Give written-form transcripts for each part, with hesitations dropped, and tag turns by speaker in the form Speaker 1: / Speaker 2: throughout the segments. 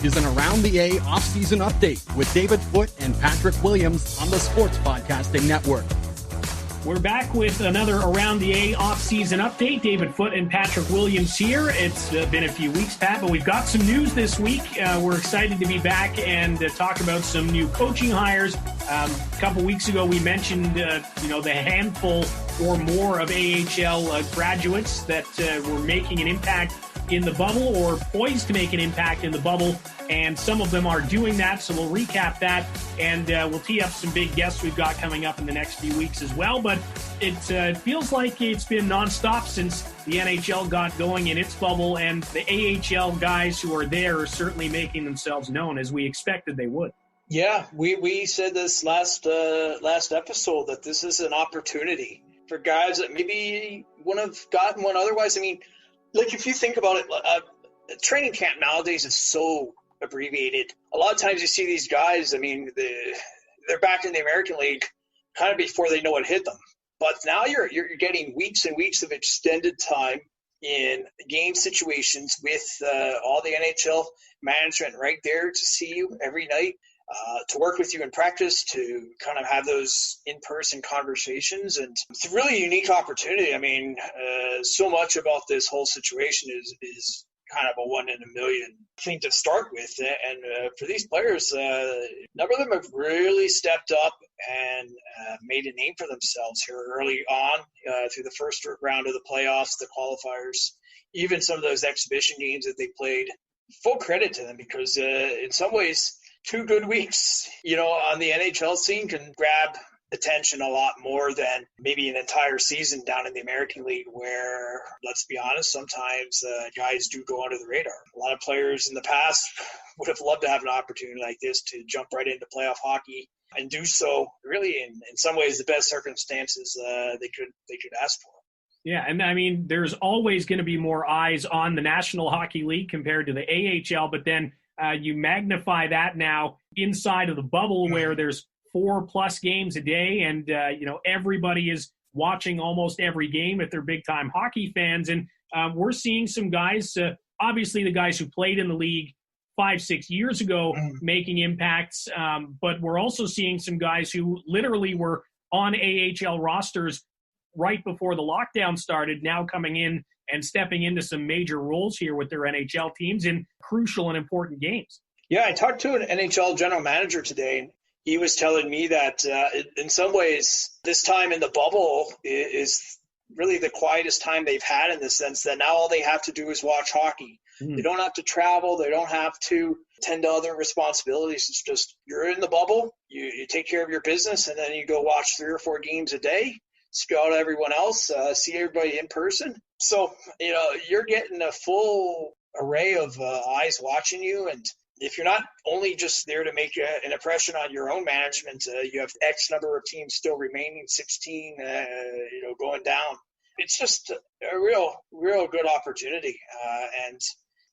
Speaker 1: is an Around the A Offseason update with David Foote and Patrick Williams on the Sports Podcasting Network.
Speaker 2: We're back with another Around the A Offseason update. David Foote and Patrick Williams here. It's been a few weeks, Pat, but we've got some news this week. We're excited to be back and talk about some new coaching hires. A couple weeks ago, we mentioned the handful or more of AHL graduates that were making an impact in the bubble or poised to make an impact in the bubble, and some of them are doing that, so we'll recap that, and we'll tee up some big guests we've got coming up in the next few weeks as well. But it feels like it's been nonstop since the NHL got going in its bubble, and the AHL guys who are there are certainly making themselves known, as we expected they would.
Speaker 3: Yeah, we said this last episode that this is an opportunity for guys that maybe wouldn't have gotten one otherwise. I mean, like, if you think about it, training camp nowadays is so abbreviated. A lot of times you see these guys, I mean, they're back in the American League kind of before they know what hit them. But now you're getting weeks and weeks of extended time in game situations with all the NHL management right there to see you every night, to work with you in practice, to kind of have those in-person conversations. And it's a really unique opportunity. I mean, so much about this whole situation is kind of a one in a million thing to start with. And for these players, a number of them have really stepped up and made a name for themselves here early on through the first round of the playoffs, the qualifiers, even some of those exhibition games that they played. Full credit to them, because in some ways, 2 good weeks, on the NHL scene can grab attention a lot more than maybe an entire season down in the American League, where, let's be honest, sometimes guys do go under the radar. A lot of players in the past would have loved to have an opportunity like this to jump right into playoff hockey and do so really in some ways the best circumstances they could ask for.
Speaker 2: Yeah, and I mean, there's always going to be more eyes on the National Hockey League compared to the AHL, but then you magnify that now inside of the bubble where there's 4+ games a day, and everybody is watching almost every game if they're big-time hockey fans. And we're seeing some guys, obviously the guys who played in the league 5-6 years ago making impacts, but we're also seeing some guys who literally were on AHL rosters right before the lockdown started, now coming in and stepping into some major roles here with their NHL teams in crucial and important games.
Speaker 3: Yeah, I talked to an NHL general manager today, and he was telling me that in some ways this time in the bubble is really the quietest time they've had, in the sense that now all they have to do is watch hockey. They don't have to travel. They don't have to tend to other responsibilities. It's just, you're in the bubble, you take care of your business, and then you go watch 3 or 4 games a day, scout everyone else, see everybody in person. So, you're getting a full array of eyes watching you. And if you're not only just there to make an impression on your own management, you have X number of teams still remaining, 16, going down. It's just a real good opportunity. And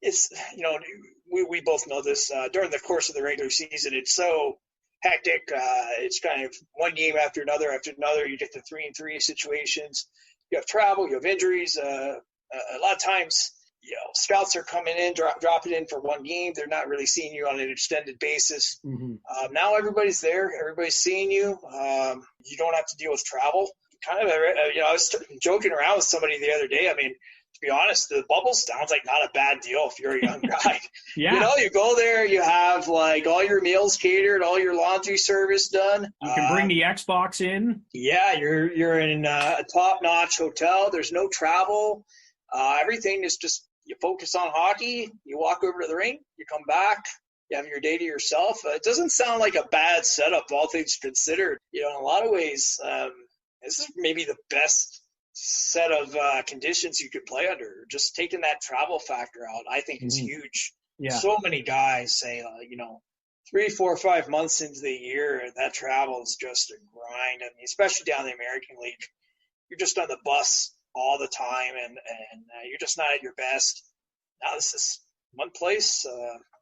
Speaker 3: it's, we both know this, during the course of the regular season, it's so hectic. It's kind of one game after another. You get the 3-3 situations. You have travel, you have injuries. A lot of times, scouts are coming in, dropping in for one game. They're not really seeing you on an extended basis. Now everybody's there. Everybody's seeing you. You don't have to deal with travel. Kind of, I was joking around with somebody the other day. I mean, to be honest, the bubble sounds like not a bad deal if you're a young guy.
Speaker 2: Yeah.
Speaker 3: You go there, you have like all your meals catered, all your laundry service done.
Speaker 2: You can bring the Xbox in.
Speaker 3: Yeah, you're in a top-notch hotel. There's no travel. Everything is just, you focus on hockey, you walk over to the rink, you come back, you have your day to yourself. It doesn't sound like a bad setup, all things considered. In a lot of ways, this is maybe the best set of conditions you could play under. Just taking that travel factor out, I think, is huge.
Speaker 2: Yeah.
Speaker 3: So many guys say, 3, 4, 5 months into the year, that travel is just a grind. I mean, especially down in the American League, you're just on the bus all the time, and you're just not at your best. Now this is one place,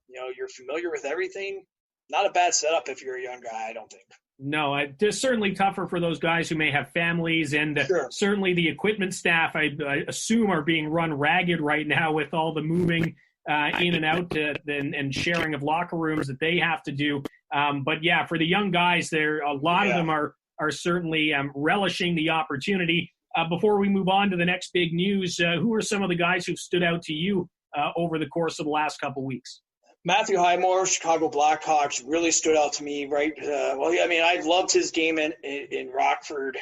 Speaker 3: you're familiar with everything. Not a bad setup if you're a young guy, I don't think.
Speaker 2: No, it's certainly tougher for those guys who may have families, and certainly the equipment staff, I assume, are being run ragged right now with all the moving in and out and sharing of locker rooms that they have to do. But yeah, for the young guys, a lot of them are certainly relishing the opportunity. Before we move on to the next big news, who are some of the guys who've stood out to you over the course of the last couple weeks?
Speaker 3: Matthew Highmore, Chicago Blackhawks, really stood out to me, right? I've loved his game in Rockford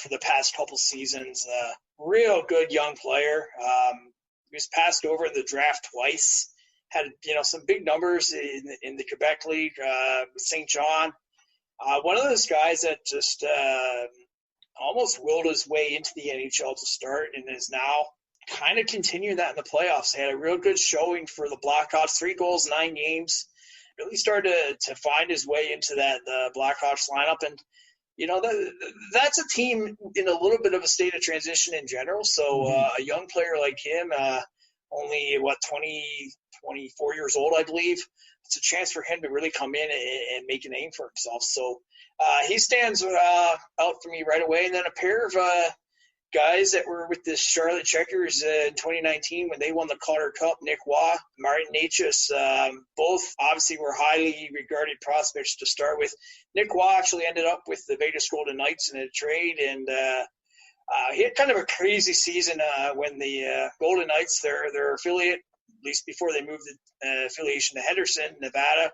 Speaker 3: for the past couple seasons. Real good young player. He was passed over in the draft twice. Had some big numbers in the Quebec League with St. John. One of those guys that just almost willed his way into the NHL to start and is now kind of continuing that in the playoffs. They had a real good showing for the Blackhawks, 3 goals, 9 games. Really started to find his way into the Blackhawks lineup. And, that's a team in a little bit of a state of transition in general. So a young player like him, only, 24 years old, I believe, it's a chance for him to really come in and make a name for himself. So he stands out for me right away. And then a pair of guys that were with the Charlotte Checkers in 2019 when they won the Calder Cup, Nick Waugh, Martin Necas, both obviously were highly regarded prospects to start with. Nick Waugh actually ended up with the Vegas Golden Knights in a trade, and he had kind of a crazy season when the Golden Knights, their affiliate, at least before they moved the affiliation to Henderson, Nevada,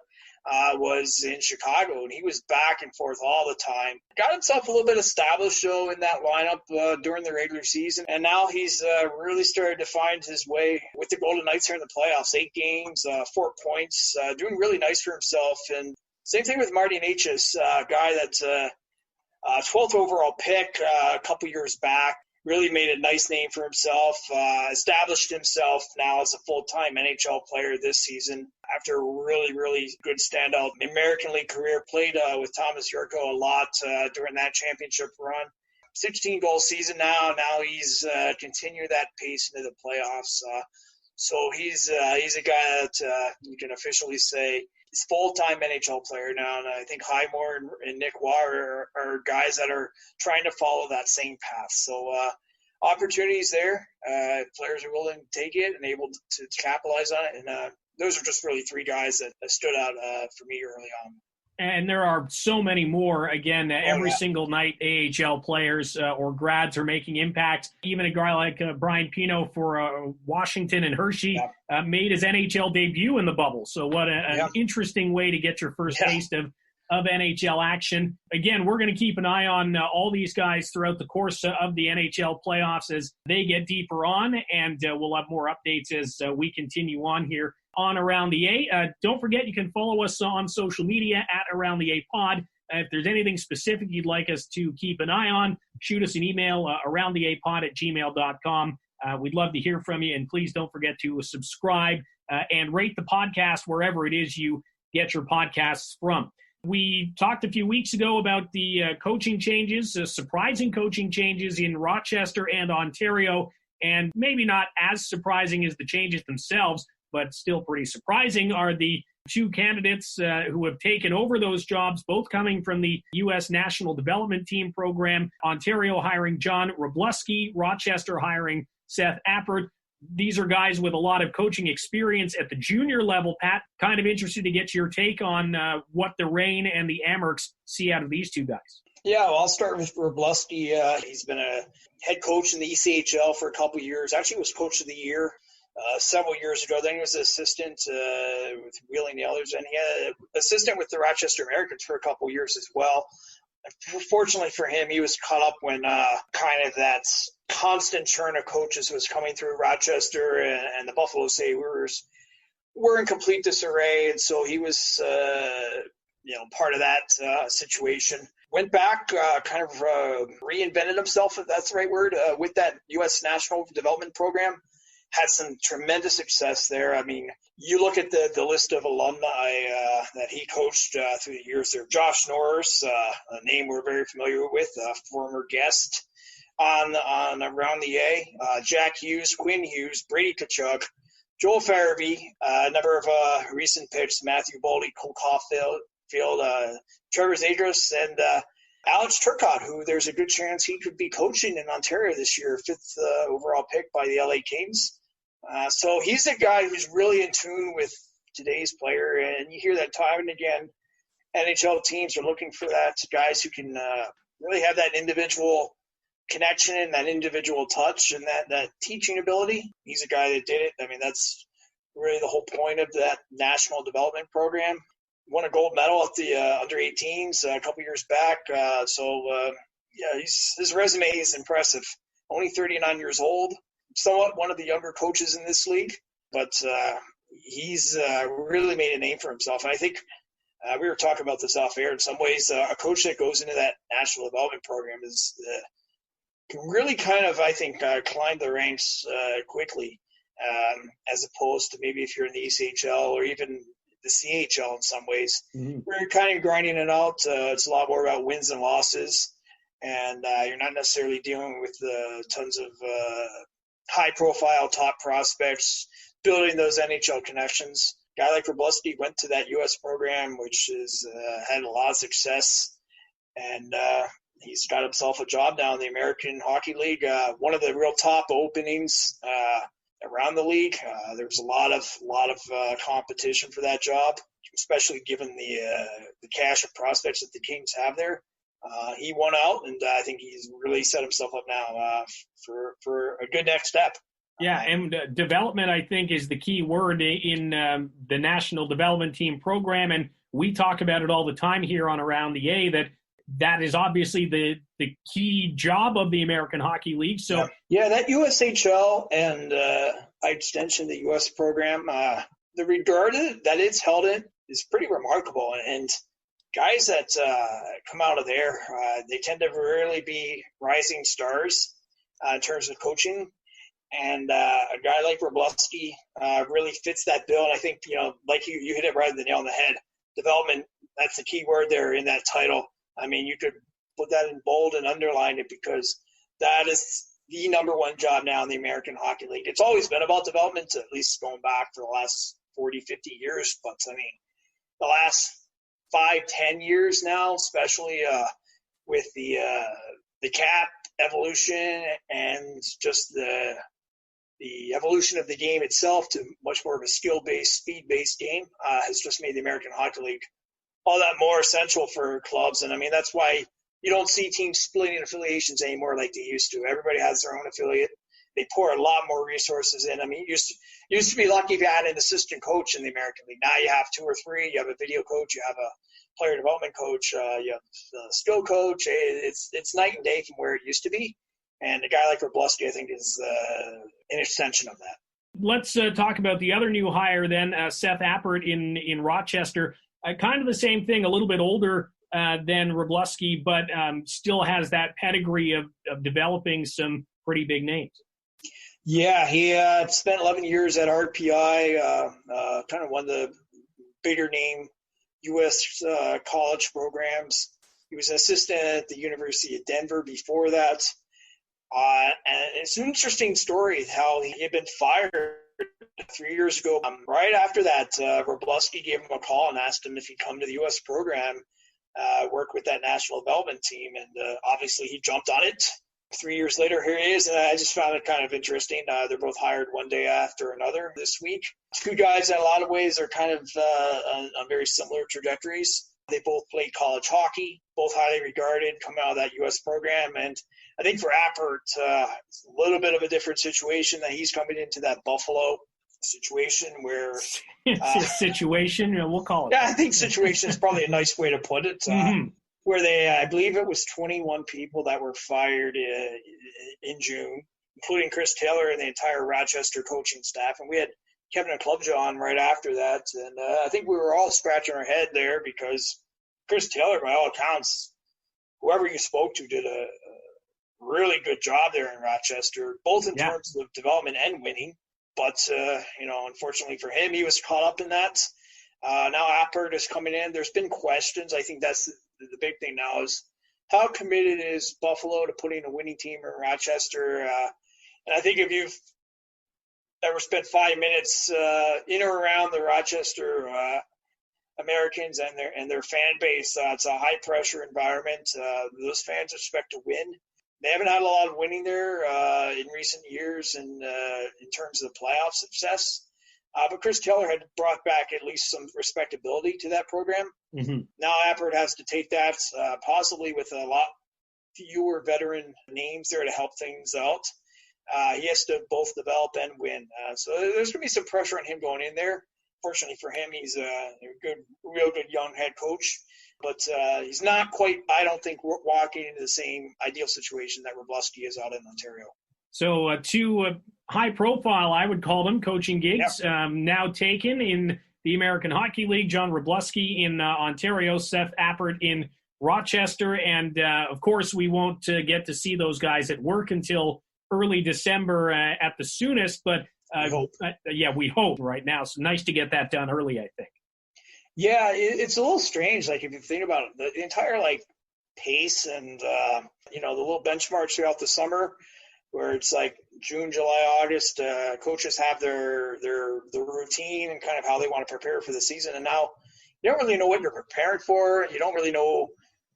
Speaker 3: was in Chicago, and he was back and forth all the time. Got himself a little bit established, though, in that lineup during the regular season, and now he's really started to find his way with the Golden Knights here in the playoffs. 8 games, 4 points, doing really nice for himself. And same thing with Marty Necas, a guy that's 12th overall pick a couple years back. Really made a nice name for himself, established himself now as a full-time NHL player this season after a really, really good standout American League career. Played with Thomas Yurko a lot during that championship run. 16-goal season now. Now he's continued that pace into the playoffs. So he's a guy that you can officially say is full-time NHL player now. And I think Highmore and Nick Waugh are guys that are trying to follow that same path. So opportunities there. Players are willing to take it and able to capitalize on it. And those are just really 3 guys that stood out for me early on.
Speaker 2: And there are so many more. Again, every single night, AHL players or grads are making impact. Even a guy like Brian Pino for Washington and Hershey made his NHL debut in the bubble. So what an interesting way to get your first taste of NHL action. Again, we're going to keep an eye on all these guys throughout the course of the NHL playoffs as they get deeper on, and we'll have more updates as we continue on here on Around the A. Don't forget, you can follow us on social media at Around the A Pod. If there's anything specific you'd like us to keep an eye on, shoot us an email, aroundtheapod@gmail.com. We'd love to hear from you, and please don't forget to subscribe and rate the podcast wherever it is you get your podcasts from. We talked a few weeks ago about the coaching changes, surprising coaching changes in Rochester and Ontario, and maybe not as surprising as the changes themselves, but still pretty surprising are the 2 candidates who have taken over those jobs, both coming from the U.S. National Development Team program. Ontario hiring John Wroblewski, Rochester hiring Seth Appert. These are guys with a lot of coaching experience at the junior level. Pat, kind of interested to get your take on what the Reign and the Amherst see out of these 2 guys.
Speaker 3: Yeah, well, I'll start with Wroblewski. He's been a head coach in the ECHL for a couple of years. Actually was coach of the year several years ago. Then he was an assistant with Wheeling Oilers, and he had an assistant with the Rochester Americans for a couple of years as well. Fortunately for him, he was caught up when kind of that constant churn of coaches was coming through Rochester, and the Buffalo Sabres were in complete disarray, and so he was part of that situation. Went back, kind of reinvented himself, if that's the right word, with that U.S. National Development Program. Had some tremendous success there. I mean, you look at the list of alumni that he coached through the years there. Josh Norris, a name we're very familiar with, a former guest on Around the A. Jack Hughes, Quinn Hughes, Brady Tkachuk, Joel Farabee, a number of recent picks, Matthew Boldy, Cole Caulfield, Trevor Zadras, and Alex Turcotte, who there's a good chance he could be coaching in Ontario this year, 5th overall pick by the LA Kings. So he's a guy who's really in tune with today's player, and you hear that time and again. NHL teams are looking for that guys who can really have that individual connection, that individual touch, and that teaching ability. He's a guy that did it. I mean, that's really the whole point of that national development program. Won a gold medal at the under 18s a couple years back. His resume is impressive. Only 39 years old, somewhat one of the younger coaches in this league, but he's really made a name for himself. And I think we were talking about this off air. In some ways, a coach that goes into that national development program can really kind of, I think, climb the ranks quickly, as opposed to maybe if you're in the ECHL or even the CHL in some ways. Mm-hmm. We're kind of grinding it out. It's a lot more about wins and losses, and you're not necessarily dealing with tons of high-profile top prospects, building those NHL connections. A guy like Wroblewski went to that U.S. program, which has had a lot of success, and he's got himself a job now in the American Hockey League, one of the real top openings around the league. There's a lot of competition for that job, especially given the cash of prospects that the Kings have there. He won out, and I think he's really set himself up now for a good next step.
Speaker 2: Yeah, and development, I think, is the key word in the National Development Team program, and we talk about it all the time here on Around the A, that is obviously the key job of the American Hockey League. So
Speaker 3: yeah, that USHL and by extension the US program, the regard that it's held in is pretty remarkable. And guys that come out of there, they tend to really be rising stars in terms of coaching. And a guy like Wroblewski really fits that bill. And I think, like you hit it right on the nail on the head. Development, that's the key word there in that title. I mean, you could put that in bold and underline it because that is the number one job now in the American Hockey League. It's always been about development, at least going back for the last 40, 50 years. But, I mean, the last 5-10 years now, especially with the cap evolution and just the evolution of the game itself to much more of a skill-based, speed-based game has just made the American Hockey League all that more essential for clubs. And, I mean, that's why you don't see teams splitting affiliations anymore like they used to. Everybody has their own affiliate. They pour a lot more resources in. I mean, you used to be lucky if you had an assistant coach in the American League. Now you have 2 or 3. You have a video coach. You have a player development coach. You have a skill coach. It's night and day from where it used to be. And a guy like Wroblewski, I think, is an extension of that.
Speaker 2: Let's talk about the other new hire then, Seth Appert in Rochester. Kind of the same thing, a little bit older than Wroblewski, but still has that pedigree of developing some pretty big names.
Speaker 3: Yeah, he spent 11 years at RPI, kind of one of the bigger name U.S. college programs. He was an assistant at the University of Denver before that. And it's an interesting story how he had been fired 3 years ago. Right after that, Wroblewski gave him a call and asked him if he'd come to the U.S. program, work with that national development team. And obviously he jumped on it. 3 years later, here he is. And I just found it kind of interesting. They're both hired one day after another this week. 2 guys in a lot of ways are kind of on very similar trajectories. They both played college hockey, both highly regarded, come out of that U.S. program. And I think for Appert, it's a little bit of a different situation that he's coming into that Buffalo situation where
Speaker 2: situation, we'll call it.
Speaker 3: Yeah, I think situation is probably a nice way to put it. Where I believe it was 21 people that were fired in June, including Chris Taylor and the entire Rochester coaching staff. And we had Kevin Klubja on right after that. And I think we were all scratching our head there because Chris Taylor, by all accounts, whoever you spoke to did a really good job there in Rochester, both in terms of development and winning. But, unfortunately for him, he was caught up in that. Now Appert is coming in. There's been questions. I think that's the big thing now is how committed is Buffalo to putting a winning team in Rochester? And I think if you've ever spent 5 minutes in or around the Rochester Americans and their fan base, it's a high-pressure environment. Those fans expect to win. They haven't had a lot of winning there in recent years in terms of the playoff success. But Chris Keller had brought back at least some respectability to that program.
Speaker 2: Mm-hmm.
Speaker 3: Now Appert has to take that, possibly with a lot fewer veteran names there to help things out. He has to both develop and win. So there's going to be some pressure on him going in there. Fortunately for him, he's a real good young head coach. But he's not quite, I don't think, walking into the same ideal situation that Wroblewski is out in Ontario.
Speaker 2: So two high-profile, I would call them, coaching gigs now taken in the American Hockey League. John Wroblewski in Ontario, Seth Appert in Rochester. And, of course, we won't get to see those guys at work until early December at the soonest. But, we hope right now. So nice to get that done early, I think.
Speaker 3: Yeah, it's a little strange. Like, if you think about it, the entire, pace and, the little benchmarks throughout the summer where it's like June, July, August, coaches have their routine and kind of how they want to prepare for the season. And now you don't really know what you're preparing for. You don't really know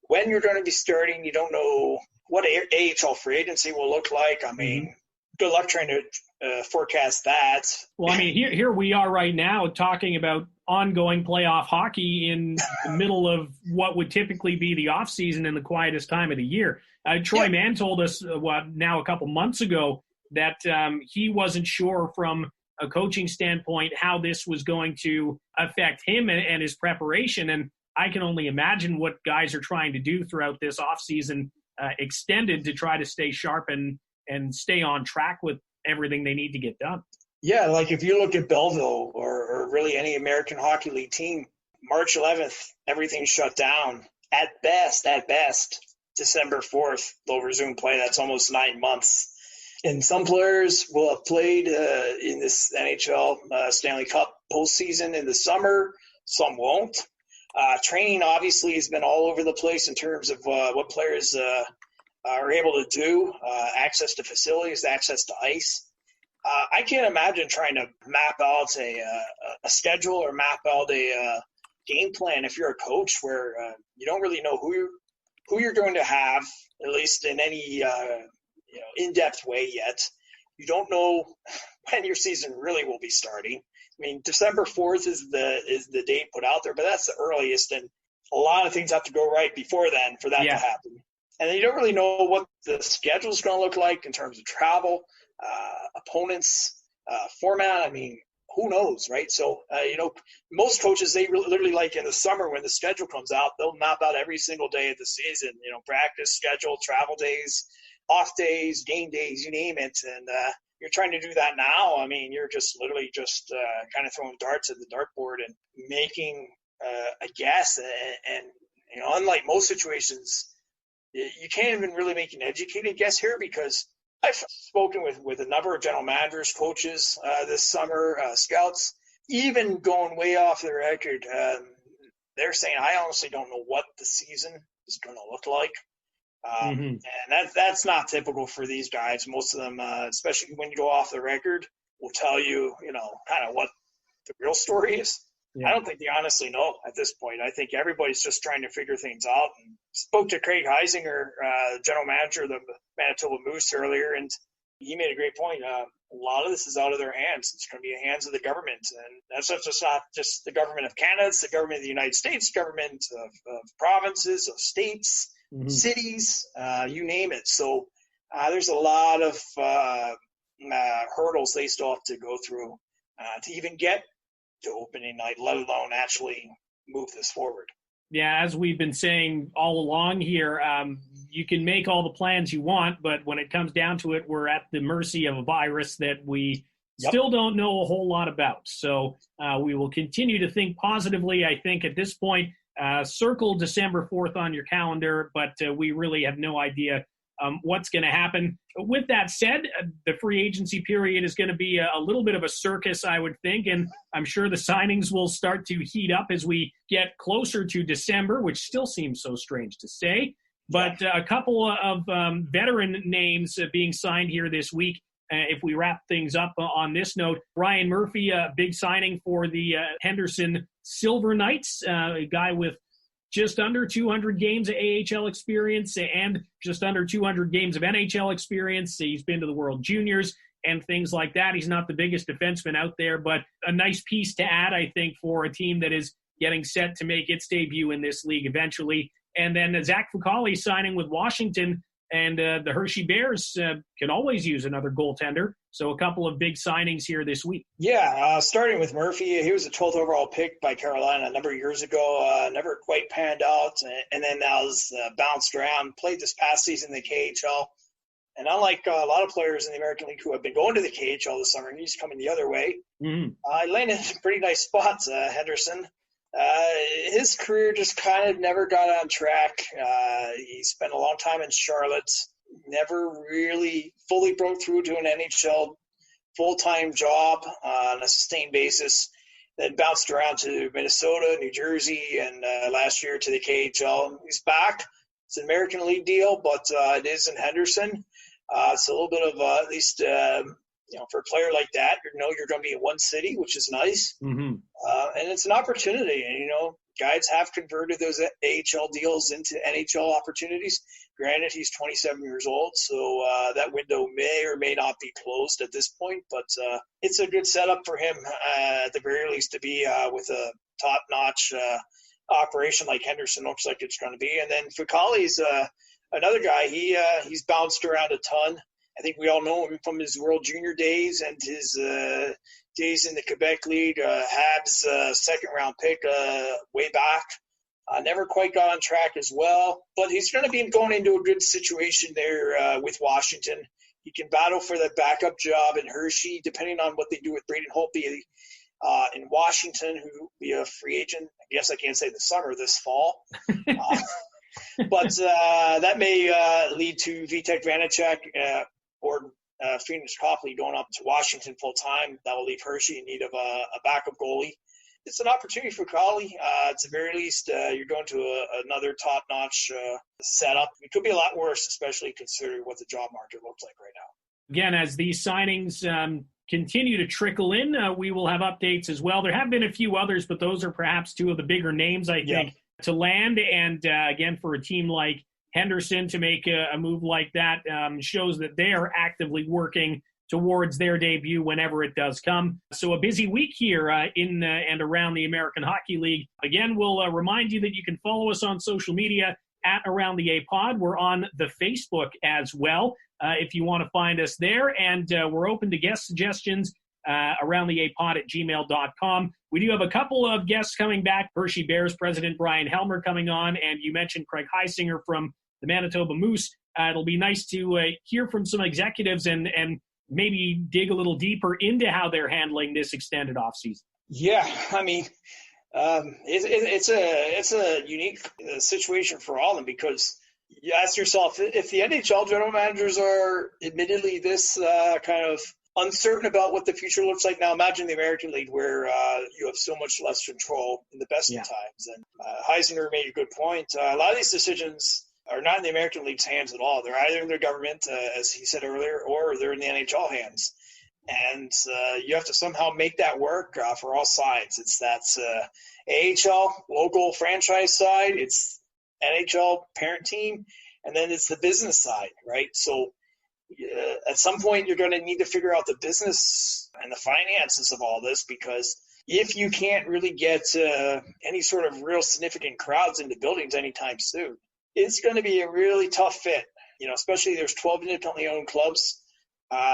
Speaker 3: when you're going to be starting. You don't know what AHL free agency will look like. I mean, good luck trying to forecast that.
Speaker 2: Well, I mean, here we are right now talking about ongoing playoff hockey in the middle of what would typically be the off season and the quietest time of the year. Troy Mann told us now a couple months ago that he wasn't sure from a coaching standpoint how this was going to affect him and his preparation. And I can only imagine what guys are trying to do throughout this off season extended to try to stay sharp and stay on track with everything they need to get done.
Speaker 3: Yeah, like if you look at Belleville or really any American Hockey League team, March 11th, everything's shut down. At best, December 4th, they'll resume play. That's almost 9 months. And some players will have played in this NHL Stanley Cup postseason in the summer. Some won't. Training obviously has been all over the place in terms of what players are able to do, access to facilities, access to ice. I can't imagine trying to map out a schedule or map out a game plan if you're a coach where you don't really know who you're going to have, at least in any in-depth way yet. You don't know when your season really will be starting. I mean, December 4th is the date put out there, but that's the earliest, and a lot of things have to go right before then for that to happen. And you don't really know what the schedule is going to look like in terms of travel, opponents, format. I mean, who knows, right? So, most coaches, they literally like in the summer when the schedule comes out, they'll map out every single day of the season, practice, schedule, travel days, off days, game days, you name it. And you're trying to do that now. I mean, you're just literally just kind of throwing darts at the dartboard and making a guess. And unlike most situations, you can't even really make an educated guess here because I've spoken with a number of general managers, coaches this summer, scouts, even going way off the record. They're saying, I honestly don't know what the season is going to look like. And that's not typical for these guys. Most of them, especially when you go off the record, will tell you, kind of what the real story is. Yeah. I don't think they honestly know at this point. I think everybody's just trying to figure things out. And spoke to Craig Heisinger, general manager of the Manitoba Moose earlier, and he made a great point. A lot of this is out of their hands. It's going to be in the hands of the government. And that's just not just the government of Canada. It's the government of the United States, government of provinces, of states, cities, you name it. So there's a lot of hurdles they still have to go through to even get to opening night, let alone actually move this forward.
Speaker 2: Yeah, as we've been saying all along here, you can make all the plans you want, but when it comes down to it, we're at the mercy of a virus that we still don't know a whole lot about. So we will continue to think positively. I think at this point, circle December 4th on your calendar, but we really have no idea what's going to happen. With that said, the free agency period is going to be a little bit of a circus, I would think, and I'm sure the signings will start to heat up as we get closer to December, which still seems so strange to say. But a couple of veteran names being signed here this week. If we wrap things up on this note, Ryan Murphy, a big signing for the Henderson Silver Knights, a guy with just under 200 games of AHL experience and just under 200 games of NHL experience. He's been to the World Juniors and things like that. He's not the biggest defenseman out there, but a nice piece to add, I think, for a team that is getting set to make its debut in this league eventually. And then Zach Fucale signing with Washington, and the Hershey Bears can always use another goaltender. So a couple of big signings here this week.
Speaker 3: Yeah, starting with Murphy. He was a 12th overall pick by Carolina a number of years ago. Never quite panned out, and then now has bounced around. Played this past season in the KHL. And unlike a lot of players in the American League who have been going to the KHL this summer, he's coming the other way.
Speaker 2: Mm-hmm.
Speaker 3: He landed in pretty nice spots, Henderson. His career just kind of never got on track. He spent a long time in Charlotte, never really fully broke through to an NHL full-time job on a sustained basis, then bounced around to Minnesota, New Jersey, and last year to the KHL. He's back. It's an American League deal, but it is in Henderson. It's a little bit of, at least, for a player like that, you're going to be in one city, which is nice.
Speaker 2: Mm-hmm.
Speaker 3: And it's an opportunity. And, guys have converted those AHL deals into NHL opportunities. Granted, he's 27 years old, so that window may or may not be closed at this point. But it's a good setup for him, at the very least, to be with a top-notch operation like Henderson looks like it's going to be. And then Fucale's another guy. He's bounced around a ton. I think we all know him from his World Junior days and his days in the Quebec League. Habs second-round pick way back. Never quite got on track as well. But he's going to be going into a good situation there with Washington. He can battle for that backup job in Hershey, depending on what they do with Braden Holtby in Washington, who will be a free agent. I guess I can't say this summer, this fall. But that may lead to Vitek Vanacek or Phoenix Copley going up to Washington full-time. That will leave Hershey in need of a backup goalie. It's an opportunity for Copley. At the very least, you're going to another top-notch setup. It could be a lot worse, especially considering what the job market looks like right now.
Speaker 2: Again, as these signings continue to trickle in, we will have updates as well. There have been a few others, but those are perhaps two of the bigger names, I think, to land. And again, for a team like Henderson to make a move like that shows that they are actively working towards their debut whenever it does come. So a busy week here in and around the American Hockey League. Again, we'll remind you that you can follow us on social media at Around the A Pod. We're on the Facebook as well if you want to find us there. And we're open to guest suggestions aroundtheapod@gmail.com. We do have a couple of guests coming back. Hershey Bears president Brian Helmer coming on, and you mentioned Craig Heisinger from the Manitoba Moose. It'll be nice to hear from some executives and maybe dig a little deeper into how they're handling this extended offseason.
Speaker 3: Yeah, I mean, it's a unique situation for all of them, because you ask yourself, if the NHL general managers are admittedly this kind of uncertain about what the future looks like now, imagine the American League, where you have so much less control in the best of times. And Heisinger made a good point. A lot of these decisions are not in the American League's hands at all. They're either in their government, as he said earlier, or they're in the NHL hands. And you have to somehow make that work for all sides. It's that AHL local franchise side, it's NHL parent team, and then it's the business side, right? So at some point, you're going to need to figure out the business and the finances of all this, because if you can't really get any sort of real significant crowds into buildings anytime soon, it's going to be a really tough fit, especially there's 12 independently owned clubs.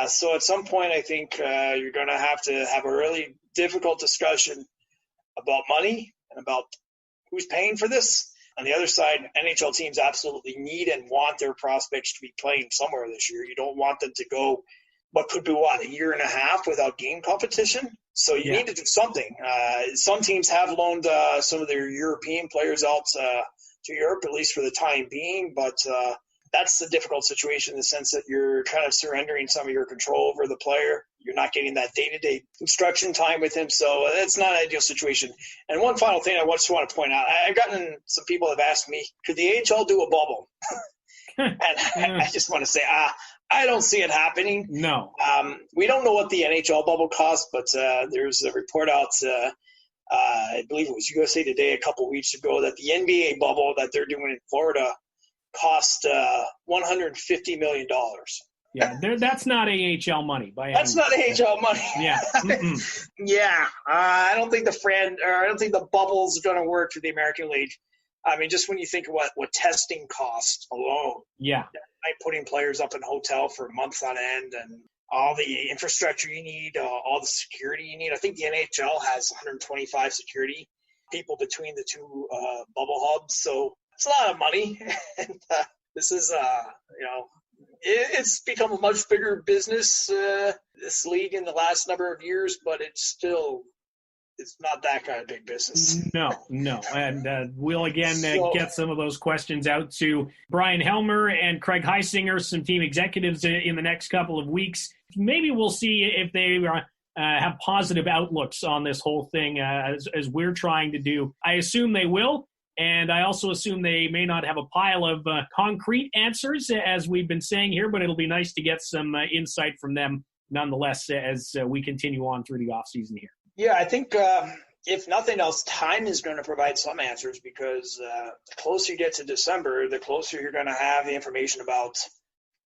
Speaker 3: So at some point, I think you're going to have a really difficult discussion about money and about who's paying for this. On the other side, NHL teams absolutely need and want their prospects to be playing somewhere this year. You don't want them to go what could be, a year and a half without game competition? So you need to do something. Some teams have loaned some of their European players out to Europe, at least for the time being, but that's a difficult situation in the sense that you're kind of surrendering some of your control over the player. You're not getting that day-to-day instruction time with him, so it's not an ideal situation. And one final thing I just want to point out, I've gotten some people have asked me, could the AHL do a bubble? And I just want to say, I don't see it happening.
Speaker 2: No.
Speaker 3: We don't know what the NHL bubble costs, but there's a report out I believe it was USA Today a couple weeks ago, that the NBA bubble that they're doing in Florida cost $150 million.
Speaker 2: Yeah, that's not AHL money.
Speaker 3: That's not AHL money.
Speaker 2: Yeah.
Speaker 3: Yeah. I don't think the bubble's going to work for the American League. I mean, just when you think of what testing costs alone.
Speaker 2: Yeah.
Speaker 3: Like putting players up in a hotel for months on end and all the infrastructure you need, all the security you need. I think the NHL has 125 security people between the two bubble hubs. So it's a lot of money. And this is, it's become a much bigger business, this league, in the last number of years, but it's not that kind of big business.
Speaker 2: No. And we'll again get some of those questions out to Brian Helmer and Craig Heisinger, some team executives, in the next couple of weeks. Maybe we'll see if they have positive outlooks on this whole thing, as we're trying to do. I assume they will. And I also assume they may not have a pile of concrete answers, as we've been saying here, but it'll be nice to get some insight from them nonetheless as we continue on through the offseason here.
Speaker 3: Yeah, I think if nothing else, time is going to provide some answers, because the closer you get to December, the closer you're going to have the information about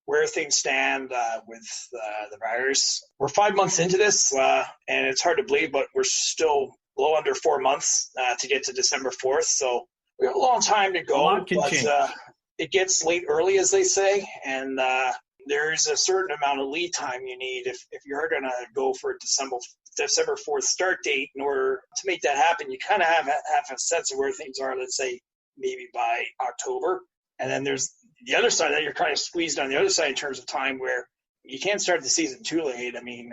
Speaker 3: where things stand with the virus. We're 5 months into this, and it's hard to believe, but we're still low under 4 months to get to December 4th. So we have a long time to go, but it gets late early, as they say, and there's a certain amount of lead time you need if you're going to go for a December 4th start date. In order to make that happen, you kind of have a sense of where things are, let's say, maybe by October. And then there's the other side that you're kind of squeezed on the other side in terms of time, where you can't start the season too late. I mean,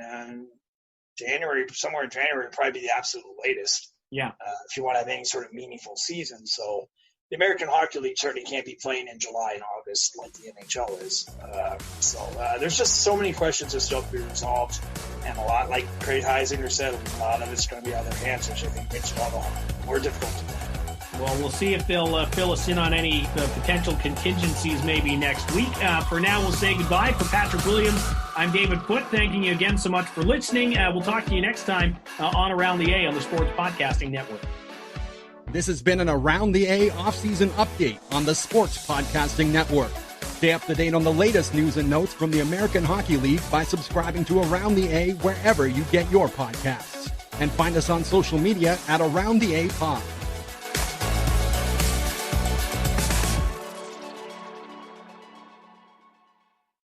Speaker 3: somewhere in January would probably be the absolute latest.
Speaker 2: Yeah.
Speaker 3: If you want to have any sort of meaningful season. So the American Hockey League certainly can't be playing in July and August like the NHL is. So there's just so many questions that still have to be resolved. And a lot, like Craig Heisinger said, a lot of it's going to be out of their hands, which I think makes it all more difficult to plan.
Speaker 2: Well, we'll see if they'll fill us in on any potential contingencies maybe next week. For now, we'll say goodbye. For Patrick Williams, I'm David Foote. Thanking you again so much for listening. We'll talk to you next time on Around the A on the Sports Podcasting Network.
Speaker 1: This has been an Around the A offseason update on the Sports Podcasting Network. Stay up to date on the latest news and notes from the American Hockey League by subscribing to Around the A wherever you get your podcasts. And find us on social media at Around the A Pod.